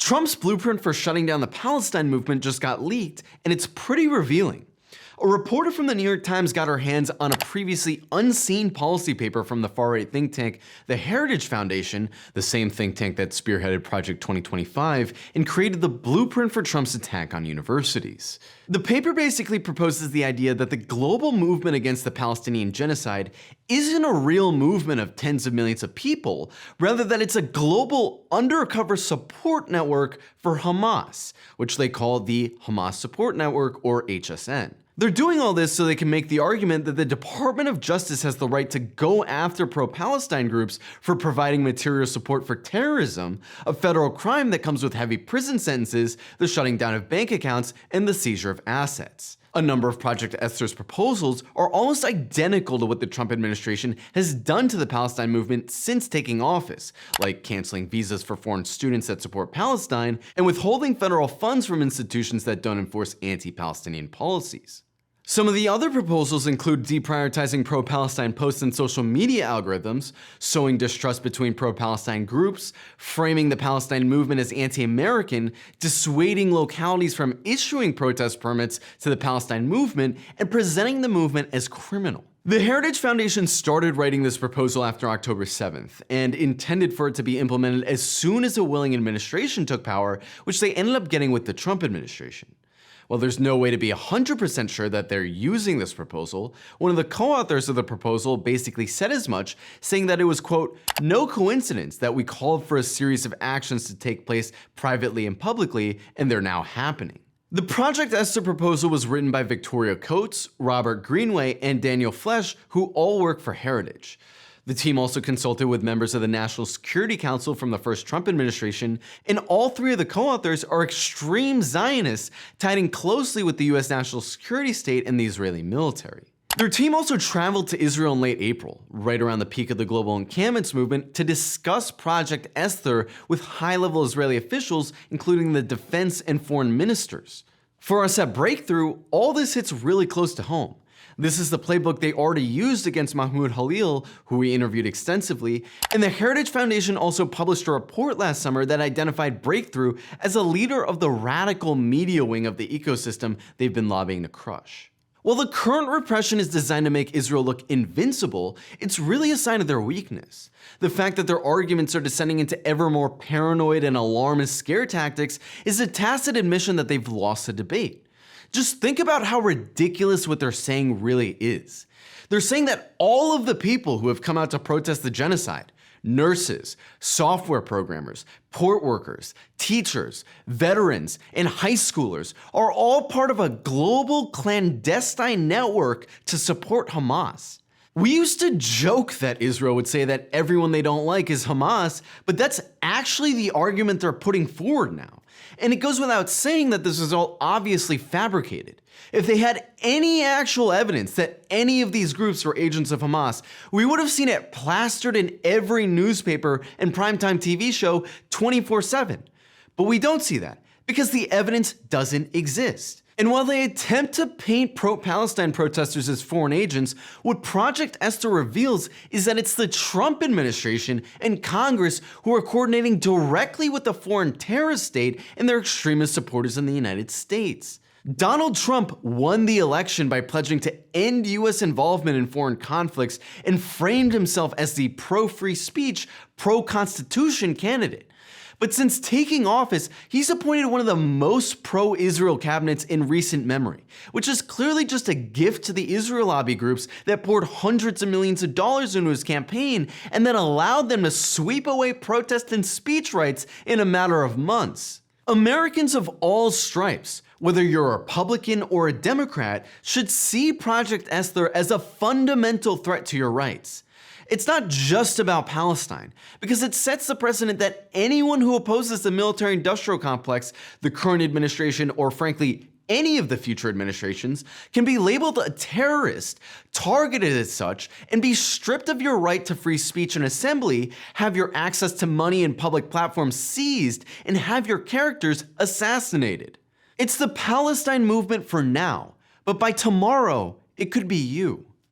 Trump's blueprint for shutting down the Palestine movement just got leaked, and it's pretty revealing. A reporter from the New York Times got her hands on a previously unseen policy paper from the far-right think tank, the Heritage Foundation, the same think tank that spearheaded Project 2025, and created the blueprint for Trump's attack on universities. The paper basically proposes the idea that the global movement against the Palestinian genocide isn't a real movement of tens of millions of people, rather that it's a global undercover support network for Hamas, which they call the Hamas Support Network, or HSN. They're doing all this so they can make the argument that the Department of Justice has the right to go after pro-Palestine groups for providing material support for terrorism, a federal crime that comes with heavy prison sentences, the shutting down of bank accounts, and the seizure of assets. A number of Project Esther's proposals are almost identical to what the Trump administration has done to the Palestine movement since taking office, like canceling visas for foreign students that support Palestine and withholding federal funds from institutions that don't enforce anti-Palestinian policies. Some of the other proposals include deprioritizing pro-Palestine posts and social media algorithms, sowing distrust between pro-Palestine groups, framing the Palestine movement as anti-American, dissuading localities from issuing protest permits to the Palestine movement, and presenting the movement as criminal. The Heritage Foundation started writing this proposal after October 7th, and intended for it to be implemented as soon as a willing administration took power, which they ended up getting with the Trump administration. While there's no way to be 100% sure that they're using this proposal, one of the co-authors of the proposal basically said as much, saying that it was, quote, "no coincidence that we called for a series of actions to take place privately and publicly, and they're now happening." The Project Esther proposal was written by Victoria Coates, Robert Greenway, and Daniel Flesch, who all work for Heritage. The team also consulted with members of the National Security Council from the first Trump administration, and all three of the co-authors are extreme Zionists tied in closely with the US national security state and the Israeli military. Their team also traveled to Israel in late April, right around the peak of the global encampments movement, to discuss Project Esther with high-level Israeli officials, including the defense and foreign ministers. For us at Breakthrough, all this hits really close to home. This is the playbook they already used against Mahmoud Halil, who we interviewed extensively, and the Heritage Foundation also published a report last summer that identified Breakthrough as a leader of the radical media wing of the ecosystem they've been lobbying to crush. While the current repression is designed to make Israel look invincible, it's really a sign of their weakness. The fact that their arguments are descending into ever more paranoid and alarmist scare tactics is a tacit admission that they've lost the debate. Just think about how ridiculous what they're saying really is. They're saying that all of the people who have come out to protest the genocide, nurses, software programmers, port workers, teachers, veterans, and high schoolers, are all part of a global clandestine network to support Hamas. We used to joke that Israel would say that everyone they don't like is Hamas, but that's actually the argument they're putting forward now. And it goes without saying that this is all obviously fabricated. If they had any actual evidence that any of these groups were agents of Hamas, we would have seen it plastered in every newspaper and primetime TV show 24/7. But we don't see that, because the evidence doesn't exist. And while they attempt to paint pro-Palestine protesters as foreign agents, what Project Esther reveals is that it's the Trump administration and Congress who are coordinating directly with the foreign terrorist state and their extremist supporters in the United States. Donald Trump won the election by pledging to end US involvement in foreign conflicts and framed himself as the pro-free speech, pro-constitution candidate. But since taking office, he's appointed one of the most pro-Israel cabinets in recent memory, which is clearly just a gift to the Israel lobby groups that poured hundreds of millions of dollars into his campaign and then allowed them to sweep away protest and speech rights in a matter of months. Americans of all stripes, whether you're a Republican or a Democrat, should see Project Esther as a fundamental threat to your rights. It's not just about Palestine, because it sets the precedent that anyone who opposes the military-industrial complex, the current administration, or frankly, any of the future administrations, can be labeled a terrorist, targeted as such, and be stripped of your right to free speech and assembly, have your access to money and public platforms seized, and have your characters assassinated. It's the Palestine movement for now, but by tomorrow, it could be you.